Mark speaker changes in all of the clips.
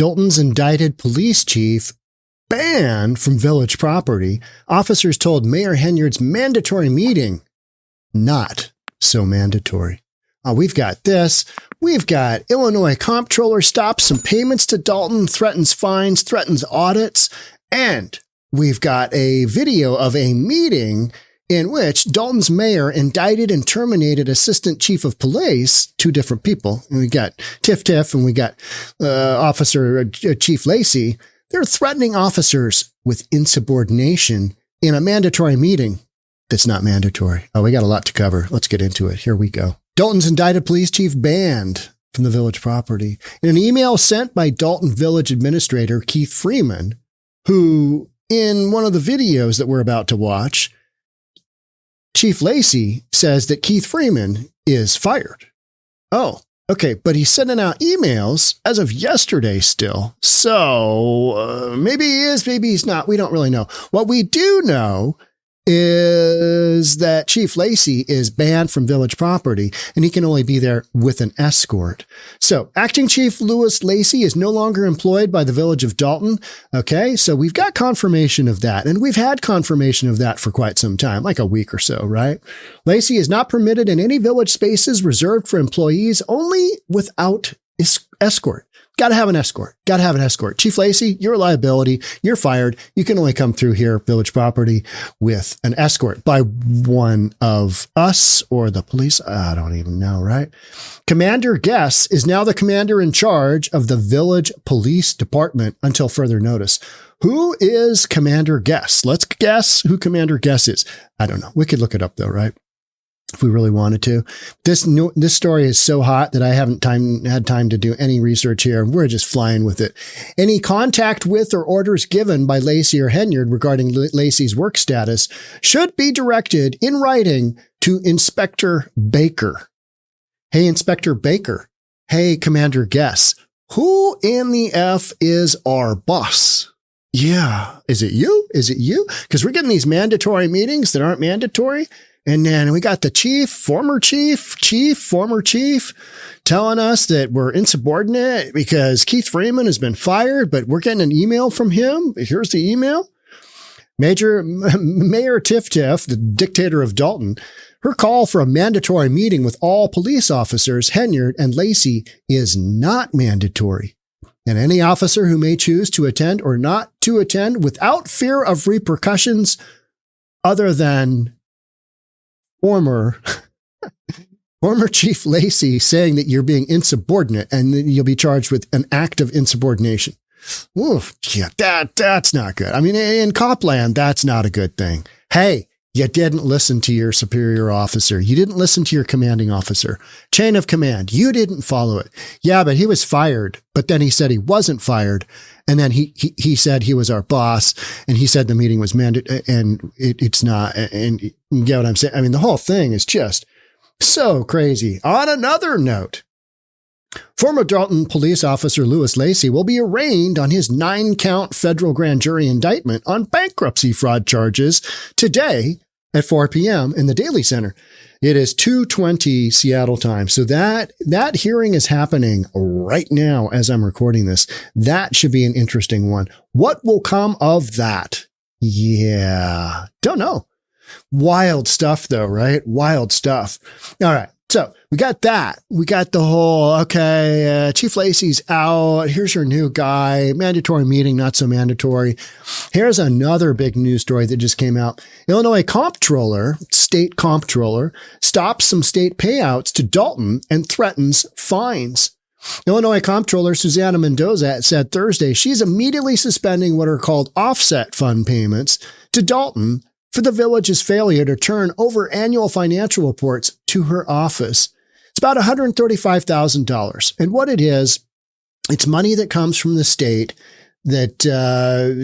Speaker 1: Dolton's indicted police chief banned from village property. Officers told Mayor Henyard's mandatory meeting not so mandatory. We've got this. We've got Illinois Comptroller stops some payments to Dolton, threatens fines, threatens audits. And we've got a video of a meeting in which Dolton's mayor indicted and terminated assistant chief of police, two different people. And we got Tiff and we got Officer Chief 𝗪𝗧𝗧. They're threatening officers with insubordination in a mandatory meeting that's not mandatory. Oh, we got a lot to cover. Let's get into it. Here we go. Dolton's indicted police chief banned from the village property. In an email sent by Dolton Village Administrator Keith Freeman, who in one of the videos that we're about to watch, Chief 𝗪𝗧𝗧 says that Keith Freeman is fired. Oh, okay. But he's sending out emails as of yesterday still. So maybe he is, maybe he's not. We don't really know. What we do know is that Chief 𝗪𝗧𝗧 is banned from village property and he can only be there with an escort. So acting Chief Louis 𝗪𝗧𝗧 is no longer employed by the village of Dolton. Okay. So we've got confirmation of that, and we've had confirmation of that for quite some time, like a week or so, right? 𝗪𝗧𝗧 is not permitted in any village spaces reserved for employees, only without escort. Got to have an escort. Got to have an escort. Chief 𝗪𝗧𝗧, you're a liability. You're fired. You can only come through here, village property, with an escort by one of us or the police. I don't even know, right? Commander Guess is now the commander in charge of the village police department until further notice. Who is Commander Guess? Let's guess who Commander Guess is. I don't know. We could look it up though, right? If we really wanted to. This story is so hot that I haven't had time to do any research here. We're just flying with it. Any contact with or orders given by 𝗪𝗧𝗧 or Henyard regarding 𝗪𝗧𝗧's work status should be directed in writing to Inspector Baker. Hey, Inspector Baker. Hey, Commander Guess. Who in the F is our boss? Yeah. Is it you? Is it you? Because we're getting these mandatory meetings that aren't mandatory. And then we got the former chief, telling us that we're insubordinate because Keith Freeman has been fired, but we're getting an email from him. Here's the email. Mayor Tiff, the dictator of Dolton, her call for a mandatory meeting with all police officers, Henyard and 𝗪𝗧𝗧, is not mandatory. And any officer who may choose to attend or not to attend without fear of repercussions other than former Chief 𝗪𝗧𝗧 saying that you're being insubordinate and you'll be charged with an act of insubordination. Oof, yeah, that's not good. I mean, in Copland, that's not a good thing. Hey, you didn't listen to your superior officer. You didn't listen to your commanding officer. Chain of command. You didn't follow it. Yeah, but he was fired. But then he said he wasn't fired. And then he said he was our boss, and he said the meeting was mandatory, and it's not. And you get what I'm saying? I mean, the whole thing is just so crazy. On another note, former Dolton police officer Louis 𝗪𝗧𝗧 will be arraigned on his 9-count federal grand jury indictment on bankruptcy fraud charges today at 4 p.m. in the Daly Center. It is 2:20 Seattle time. So that hearing is happening right now as I'm recording this. That should be an interesting one. What will come of that? Yeah, don't know. Wild stuff though, right? Wild stuff. All right. So we got that. We got the whole, okay, Chief 𝗪𝗧𝗧's out. Here's your new guy. Mandatory meeting, not so mandatory. Here's another big news story that just came out. Illinois Comptroller, state comptroller, stops some state payouts to Dolton and threatens fines. Illinois Comptroller Susana Mendoza said Thursday she's immediately suspending what are called offset fund payments to Dolton for the village's failure to turn over annual financial reports to her office. It's about $135,000. And what it is, it's money that comes from the state that,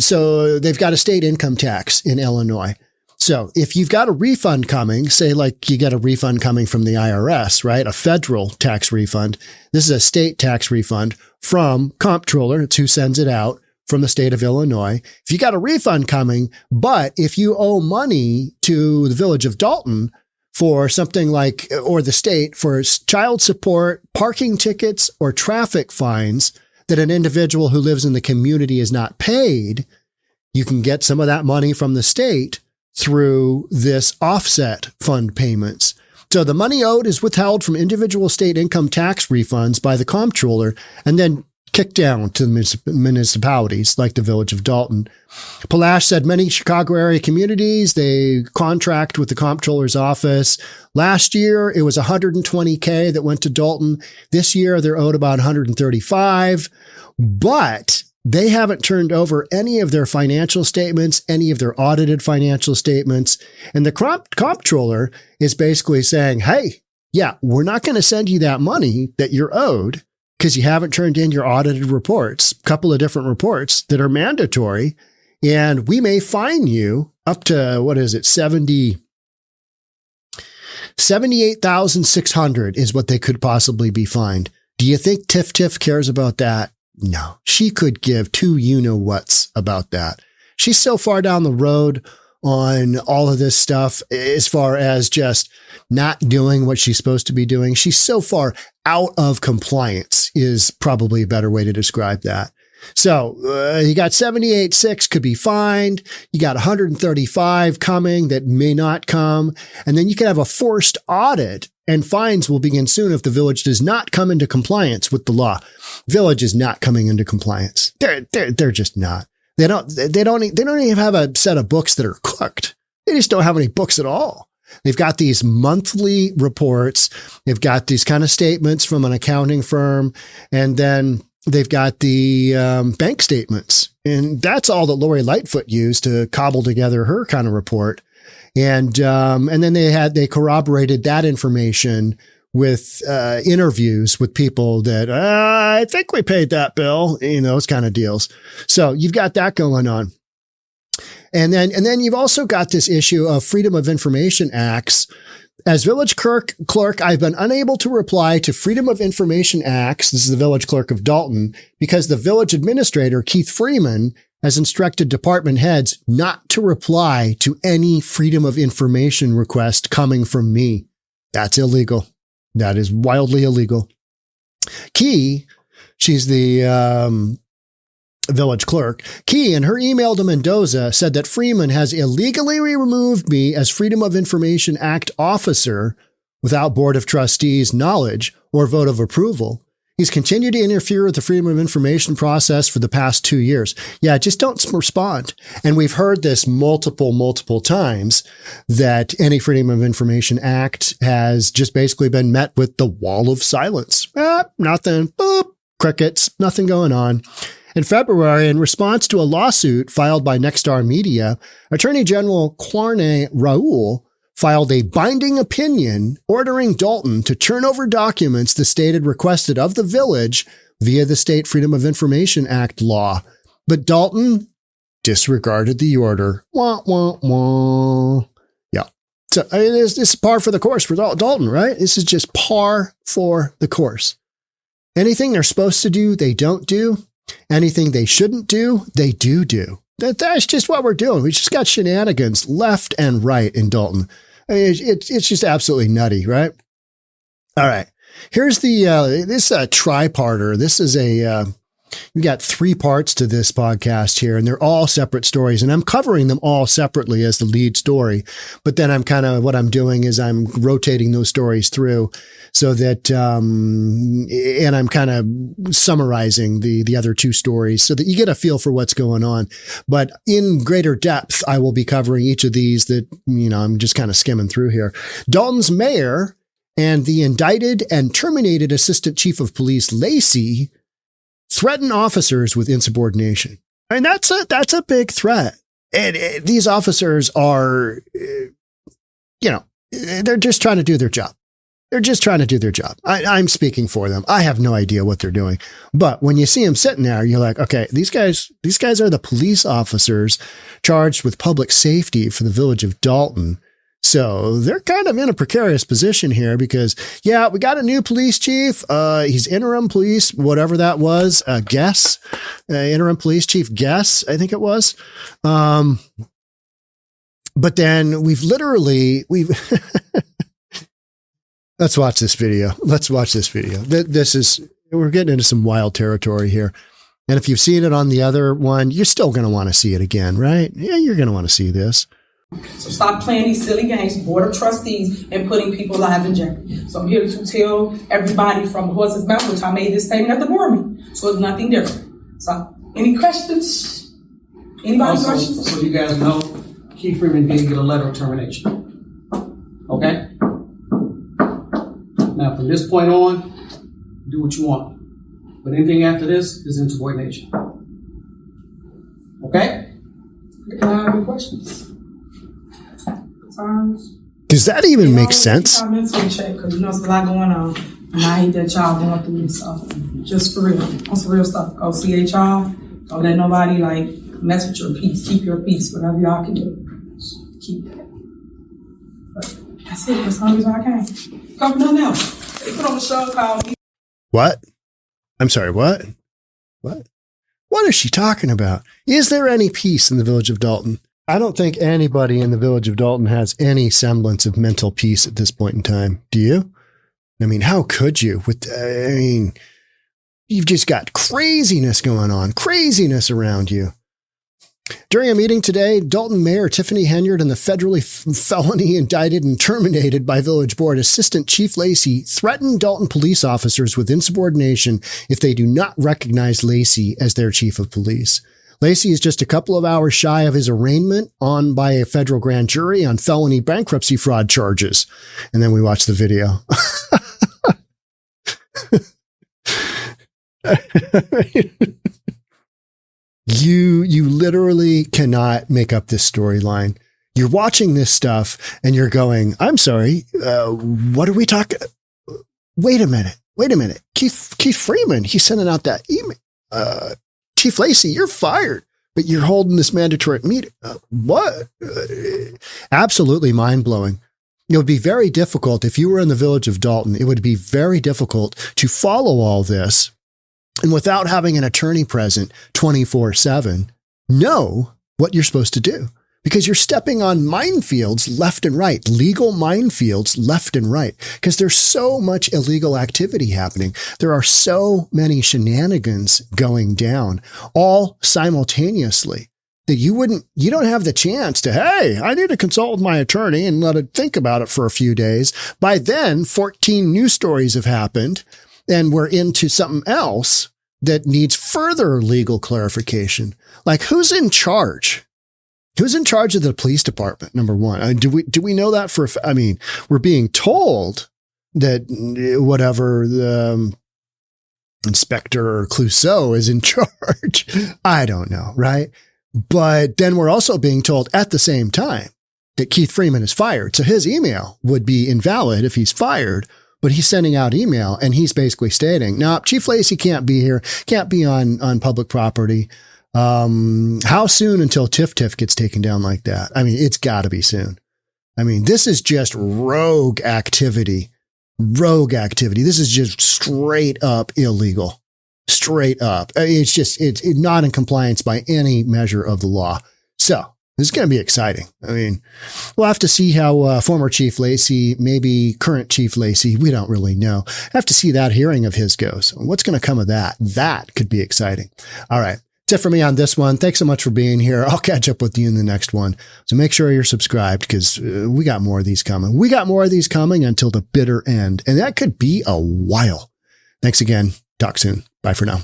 Speaker 1: so they've got a state income tax in Illinois. So if you've got a refund coming, say like you got a refund coming from the IRS, right? A federal tax refund. This is a state tax refund from Comptroller. It's who sends it out. From the state of Illinois. If you got a refund coming, but if you owe money to the village of Dolton for something like, or the state for child support, parking tickets, or traffic fines, that an individual who lives in the community is not paid, you can get some of that money from the state through this offset fund payments. So the money owed is withheld from individual state income tax refunds by the comptroller and then kicked down to the municipalities like the village of Dolton. 𝗨𝗨𝗠 said many Chicago area communities, they contract with the comptroller's office. Last year, it was $120K that went to Dolton. This year, they're owed about $135, but they haven't turned over any of their financial statements, any of their audited financial statements. And the comptroller is basically saying, hey, yeah, we're not going to send you that money that you're owed because you haven't turned in your audited reports, a couple of different reports that are mandatory. And we may fine you up to, what is it, $78,600 is what they could possibly be fined. Do you think Tiff cares about that? No, she could give two you-know-whats about that. She's so far down the road on all of this stuff as far as just not doing what she's supposed to be doing. She's so far out of compliance is probably a better way to describe that. So you got 78.6 could be fined. You got 135 coming that may not come. And then you could have a forced audit, and fines will begin soon if the village does not come into compliance with the law. Village is not coming into compliance. They're just not. They don't even have a set of books that are cooked. They just don't have any books at all. They've got these monthly reports. They've got these kind of statements from an accounting firm, and then they've got the bank statements. And that's all that Lori Lightfoot used to cobble together her kind of report. And then they corroborated that information with interviews with people that I think we paid that bill, those kind of deals. So you've got that going on. And then you've also got this issue of Freedom of Information Acts. As village clerk, I've been unable to reply to Freedom of Information Acts. This is the village clerk of Dolton, because the village administrator, Keith Freeman, has instructed department heads not to reply to any Freedom of Information request coming from me. That's illegal. That is wildly illegal. Key, she's the village clerk. Key, in her email to Mendoza, said that Freeman has illegally removed me as Freedom of Information Act officer without Board of Trustees knowledge or vote of approval. He's continued to interfere with the Freedom of Information process for the past 2 years. Yeah, just don't respond. And we've heard this multiple times, that any Freedom of Information Act has just basically been met with the wall of silence. Nothing. Boop. Crickets. Nothing going on. In February, in response to a lawsuit filed by Nexstar Media, Attorney General 𝗪𝗏 filed a binding opinion ordering Dolton to turn over documents the state had requested of the village via the State Freedom of Information Act law. But Dolton disregarded the order. Wah, wah, wah. Yeah. So this is par for the course for Dolton, right? This is just par for the course. Anything they're supposed to do, they don't do. Anything they shouldn't do, they do. That's just what we're doing. We just got shenanigans left and right in Dolton. I mean, it's just absolutely nutty, right? All right. Here's this triparter. This is we got 3 parts to this podcast here, and they're all separate stories, and I'm covering them all separately as the lead story. But then what I'm doing is I'm rotating those stories through so that, and I'm kind of summarizing the other 2 stories so that you get a feel for what's going on. But in greater depth, I will be covering each of these that, I'm just kind of skimming through here. Dalton's mayor and the indicted and terminated assistant chief of police, Lacey, threaten officers with insubordination. And that's a big threat. And these officers are, they're just trying to do their job. They're just trying to do their job. I'm speaking for them. I have no idea what they're doing. But when you see them sitting there, you're like, okay, these guys are the police officers charged with public safety for the village of Dolton. So they're kind of in a precarious position here because, yeah, we got a new police chief. He's interim police, whatever that was, interim police chief Guess, I think it was. But then we've let's watch this video. This is we're getting into some wild territory here. And if you've seen it on the other one, you're still going to want to see it again, right? Yeah, you're going to want to see this.
Speaker 2: So stop playing these silly games, Board of Trustees, and putting people's lives in jeopardy. So I'm here to tell everybody from the horse's mouth, which I made this statement at the board meeting. So it's nothing different. So any questions? Anybody questions?
Speaker 3: So you guys know, Keith Freeman did get a letter of termination. Okay? Now from this point on, do what you want. But anything after this is insubordination. Okay?
Speaker 2: Any questions? Concerns?
Speaker 1: Does that even make sense?
Speaker 2: Because you know it's a lot going on. And I hate that y'all going through this stuff. Just for real. On some real stuff. Go see HR. Don't let nobody mess with your peace. Keep your peace. Whatever y'all can do. Just keep it. But that's it. That's the only reason I came. Cover nothing else. They put on the show called
Speaker 1: What? I'm sorry, what? What? What is she talking about? Is there any peace in the village of Dolton? I don't think anybody in the village of Dolton has any semblance of mental peace at this point in time. Do you? I mean, how could you? You've just got craziness going on, craziness around you. During a meeting today, Dolton Mayor Tiffany Henyard and the federally felony indicted and terminated by Village Board Assistant Chief 𝗧𝗧𝗘 threatened Dolton police officers with insubordination if they do not recognize 𝗧𝗧𝗘 as their chief of police. 𝗧𝗧𝗘 is just a couple of hours shy of his arraignment on by a federal grand jury on felony bankruptcy fraud charges. And then we watch the video. You literally cannot make up this storyline. You're watching this stuff and you're going, I'm sorry, what are we talking? Wait a minute. Keith Freeman, he's sending out that email. Chief 𝗧𝗧𝗘, you're fired, but you're holding this mandatory meeting. What? Absolutely mind-blowing. It would be very difficult if you were in the village of Dolton. It would be very difficult to follow all this and without having an attorney present 24/7, know what you're supposed to do. Because you're stepping on minefields left and right, legal minefields left and right, because there's so much illegal activity happening. There are so many shenanigans going down all simultaneously that you don't have the chance to, hey, I need to consult with my attorney and let it think about it for a few days. By then, 14 news stories have happened and we're into something else that needs further legal clarification. Like, who's in charge? Who's in charge of the police department? Number one, do we know that we're being told that whatever the Inspector Clouseau is in charge. I don't know, right? But then we're also being told at the same time that Keith Freeman is fired. So his email would be invalid if he's fired, but he's sending out email and he's basically stating, no, Chief 𝗧𝗧𝗘 can't be here, can't be on public property. How soon until Tiff gets taken down like that? I mean, it's got to be soon. I mean, this is just rogue activity. This is just straight up illegal. Straight up. It's not in compliance by any measure of the law. So this is going to be exciting. I mean, we'll have to see how former Chief 𝗧𝗧𝗘, maybe current Chief 𝗧𝗧𝗘, we don't really know. Have to see that hearing of his goes. What's going to come of that? That could be exciting. All right. That's it for me on this one. Thanks so much for being here. I'll catch up with you in the next one. So make sure you're subscribed because we got more of these coming. We got more of these coming until the bitter end. And that could be a while. Thanks again. Talk soon. Bye for now.